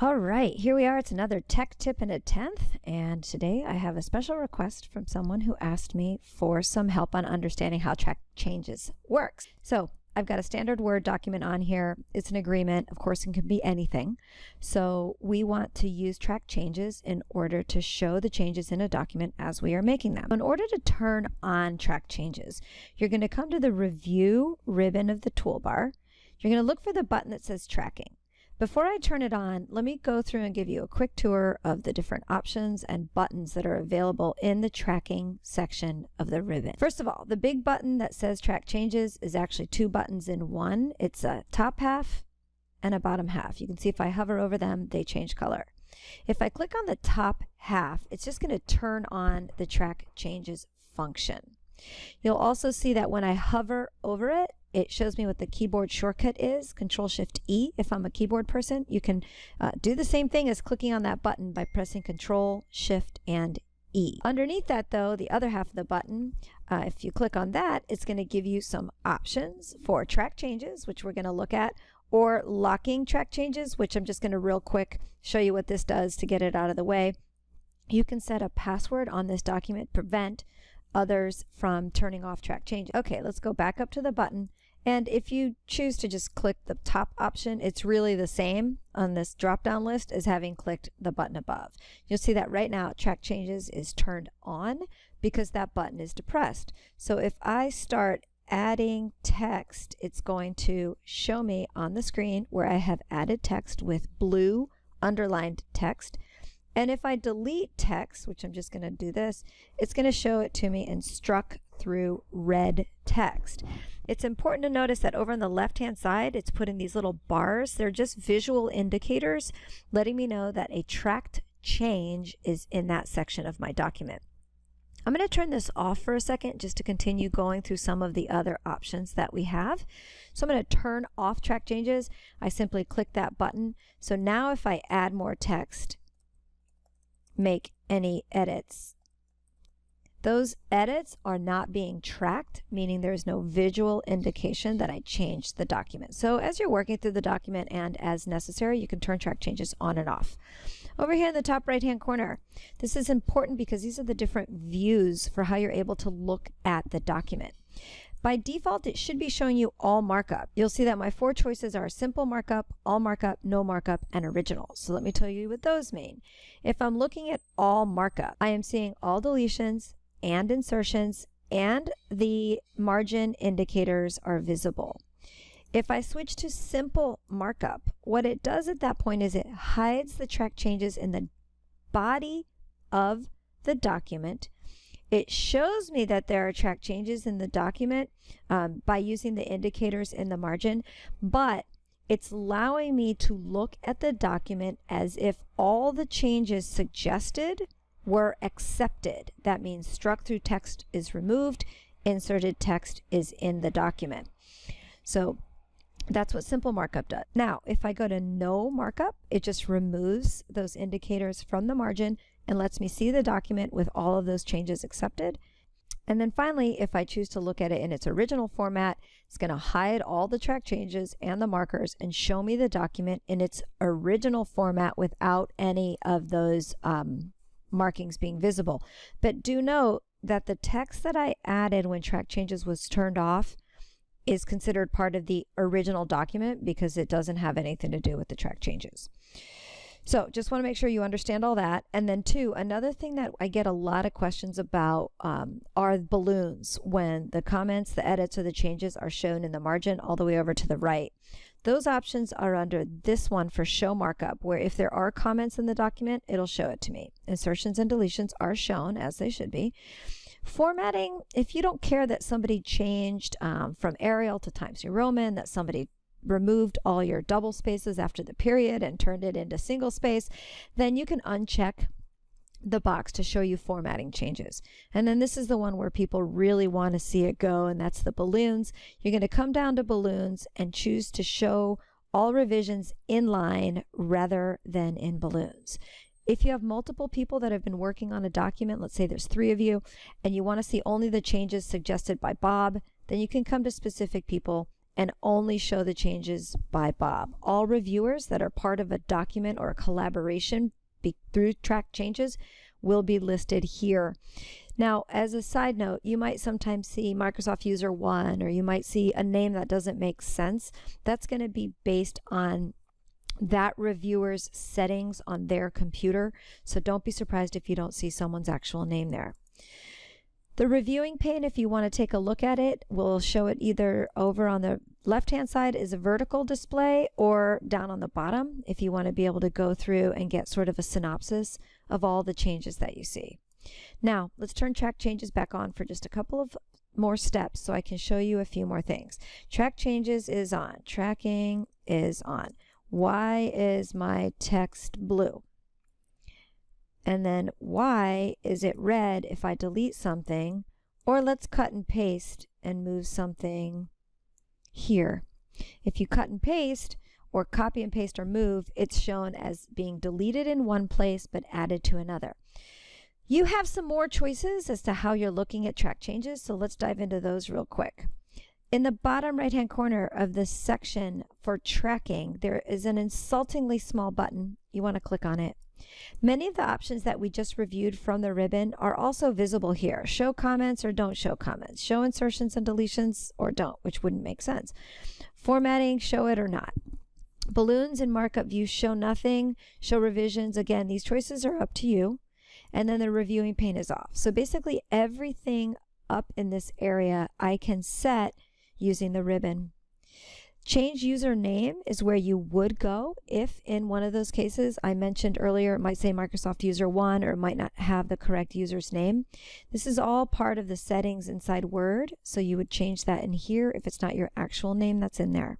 All right, here we are. It's another tech tip and a 10th, and today I have a special request from someone who asked me for some help on understanding how track changes works. So I've got a standard Word document on here. It's an agreement. Of course, it can be anything. So we want to use track changes in order to show the changes in a document as we are making them. In order to turn on track changes, you're going to come to the Review ribbon of the toolbar. You're going to look for the button that says Tracking. Before I turn it on, let me go through and give you a quick tour of the different options and buttons that are available in the tracking section of the ribbon. First of all, the big button that says Track Changes is actually two buttons in one. It's a top half and a bottom half. You can see if I hover over them, they change color. If I click on the top half, it's just going to turn on the Track Changes function. You'll also see that when I hover over it, it shows me what the keyboard shortcut is, Control-Shift-E. If I'm a keyboard person, you can do the same thing as clicking on that button by pressing Control-Shift and E. Underneath that though, the other half of the button, if you click on that, it's going to give you some options for track changes, which we're going to look at, or locking track changes, which I'm just going to real quick show you what this does to get it out of the way. You can set a password on this document, prevent others from turning off track changes. Okay, let's go back up to the button. And if you choose to just click the top option, it's really the same on this drop-down list as having clicked the button above. You'll see that right now Track Changes is turned on because that button is depressed. So if I start adding text, it's going to show me on the screen where I have added text with blue underlined text. And if I delete text, which I'm just going to do this, it's going to show it to me in struck through red text. It's important to notice that over on the left-hand side, it's putting these little bars. They're just visual indicators letting me know that a tracked change is in that section of my document. I'm going to turn this off for a second just to continue going through some of the other options that we have. So I'm going to turn off track changes. I simply click that button. So now if I add more text, make any edits, those edits are not being tracked, meaning there's no visual indication that I changed the document. So as you're working through the document and as necessary, you can turn track changes on and off. Over here in the top right hand corner, this is important because these are the different views for how you're able to look at the document. By default, it should be showing you all markup. You'll see that my four choices are simple markup, all markup, no markup, and original. So let me tell you what those mean. If I'm looking at all markup, I am seeing all deletions and insertions, and the margin indicators are visible. If I switch to simple markup, what it does at that point is it hides the track changes in the body of the document. It shows me that there are track changes in the document by using the indicators in the margin, but it's allowing me to look at the document as if all the changes suggested were accepted. That means struck through text is removed, inserted text is in the document. So that's what simple markup does. Now, if I go to no markup, it just removes those indicators from the margin and lets me see the document with all of those changes accepted. And then finally, if I choose to look at it in its original format, it's going to hide all the track changes and the markers and show me the document in its original format without any of those markings being visible. But do note that the text that I added when track changes was turned off is considered part of the original document because it doesn't have anything to do with the track changes. So just want to make sure you understand all that. And then two, another thing that I get a lot of questions about are balloons when the comments, the edits, or the changes are shown in the margin all the way over to the right. Those options are under this one for show markup, where if there are comments in the document, it'll show it to me. Insertions and deletions are shown as they should be. Formatting, if you don't care that somebody changed from Arial to Times New Roman, that somebody removed all your double spaces after the period and turned it into single space, then you can uncheck the box to show you formatting changes. And then this is the one where people really want to see it go, and that's the balloons. You're going to come down to balloons and choose to show all revisions in line rather than in balloons. If you have multiple people that have been working on a document, let's say there's 3 of you, and you want to see only the changes suggested by Bob, then you can come to specific people and only show the changes by Bob. All reviewers that are part of a document or a collaboration through track changes will be listed here. Now, as a side note, you might sometimes see Microsoft User 1, or you might see a name that doesn't make sense. That's going to be based on that reviewer's settings on their computer. So don't be surprised if you don't see someone's actual name there. The reviewing pane, if you want to take a look at it, will show it either over on the left-hand side is a vertical display, or down on the bottom if you want to be able to go through and get sort of a synopsis of all the changes that you see. Now, let's turn track changes back on for just a couple of more steps so I can show you a few more things. Track changes is on. Tracking is on. Why is my text blue? And then why is it red if I delete something? Or let's cut and paste and move something here. If you cut and paste or copy and paste or move, it's shown as being deleted in one place but added to another. You have some more choices as to how you're looking at track changes, so let's dive into those real quick. In the bottom right-hand corner of this section for tracking, there is an insultingly small button. You want to click on it. Many of the options that we just reviewed from the ribbon are also visible here. Show comments or don't show comments. Show insertions and deletions or don't, which wouldn't make sense. Formatting, show it or not. Balloons in markup view, show nothing. Show revisions. Again, these choices are up to you. And then the reviewing pane is off. So basically everything up in this area I can set using the ribbon. Change username is where you would go if in one of those cases I mentioned earlier, it might say Microsoft User 1 or it might not have the correct user's name. This is all part of the settings inside Word, so you would change that in here if it's not your actual name that's in there.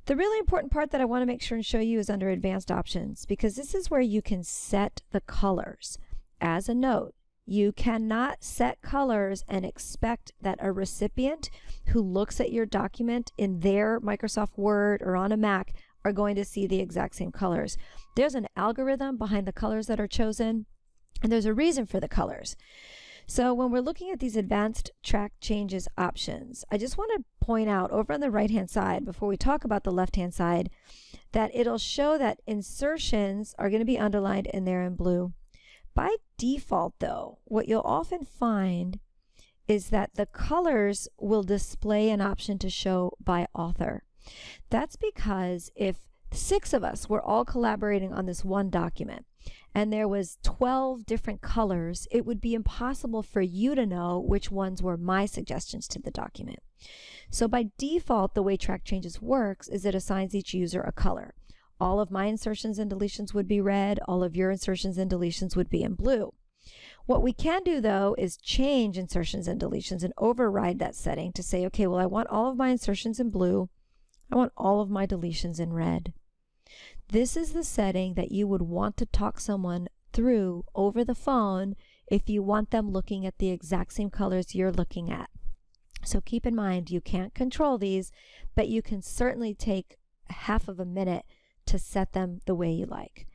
The really important part that I want to make sure and show you is under Advanced Options, because this is where you can set the colors. As a note, you cannot set colors and expect that a recipient who looks at your document in their Microsoft Word or on a Mac are going to see the exact same colors. There's an algorithm behind the colors that are chosen, and there's a reason for the colors. So when we're looking at these advanced track changes options, I just want to point out over on the right-hand side, before we talk about the left-hand side, that it'll show that insertions are going to be underlined in there in blue. By default, though, what you'll often find is that the colors will display an option to show by author. That's because if 6 of us were all collaborating on this one document and there was 12 different colors, it would be impossible for you to know which ones were my suggestions to the document. So by default, the way track changes works is it assigns each user a color. All of my insertions and deletions would be red. All of your insertions and deletions would be in blue. What we can do, though, is change insertions and deletions and override that setting to say, okay, well, I want all of my insertions in blue. I want all of my deletions in red. This is the setting that you would want to talk someone through over the phone if you want them looking at the exact same colors you're looking at. So keep in mind, you can't control these, but you can certainly take half of a minute to set them the way you like.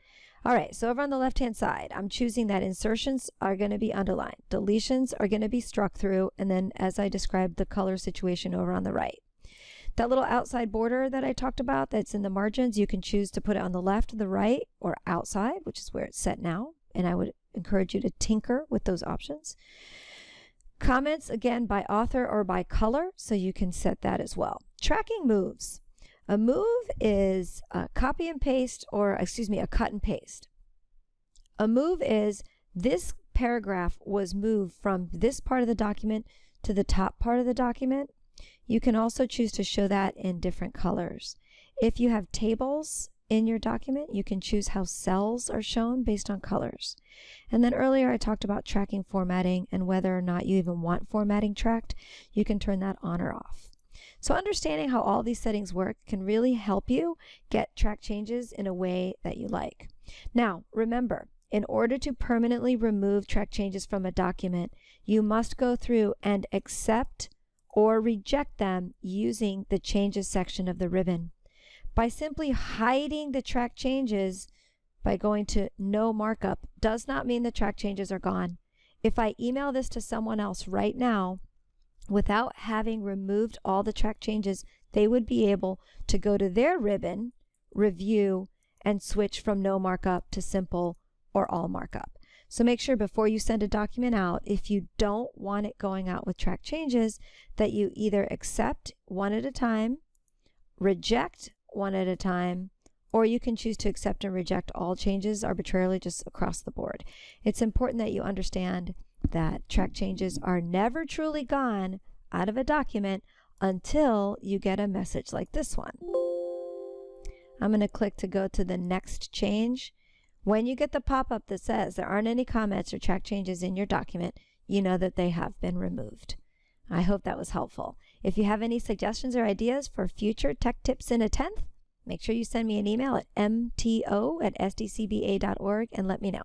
All right, so over on the left-hand side, I'm choosing that insertions are going to be underlined, deletions are going to be struck through, and then as I described the color situation over on the right. That little outside border that I talked about that's in the margins, you can choose to put it on the left, the right, or outside, which is where it's set now, and I would encourage you to tinker with those options. Comments, again, by author or by color, so you can set that as well. Tracking moves. A move is a copy and paste, or excuse me, a cut and paste. A move is this paragraph was moved from this part of the document to the top part of the document. You can also choose to show that in different colors. If you have tables in your document, you can choose how cells are shown based on colors. And then earlier I talked about tracking formatting and whether or not you even want formatting tracked. You can turn that on or off. So understanding how all these settings work can really help you get track changes in a way that you like. Now, remember, in order to permanently remove track changes from a document, you must go through and accept or reject them using the Changes section of the ribbon. By simply hiding the track changes by going to No Markup does not mean the track changes are gone. If I email this to someone else right now, without having removed all the track changes, they would be able to go to their ribbon, review, and switch from no markup to simple or all markup. So make sure before you send a document out, if you don't want it going out with track changes, that you either accept one at a time, reject one at a time, or you can choose to accept and reject all changes arbitrarily just across the board. It's important that you understand that track changes are never truly gone out of a document until you get a message like this one. I'm going to click to go to the next change. When you get the pop-up that says there aren't any comments or track changes in your document, you know that they have been removed. I hope that was helpful. If you have any suggestions or ideas for future tech tips in a 10th, make sure you send me an email at mto@sdcba.org and let me know.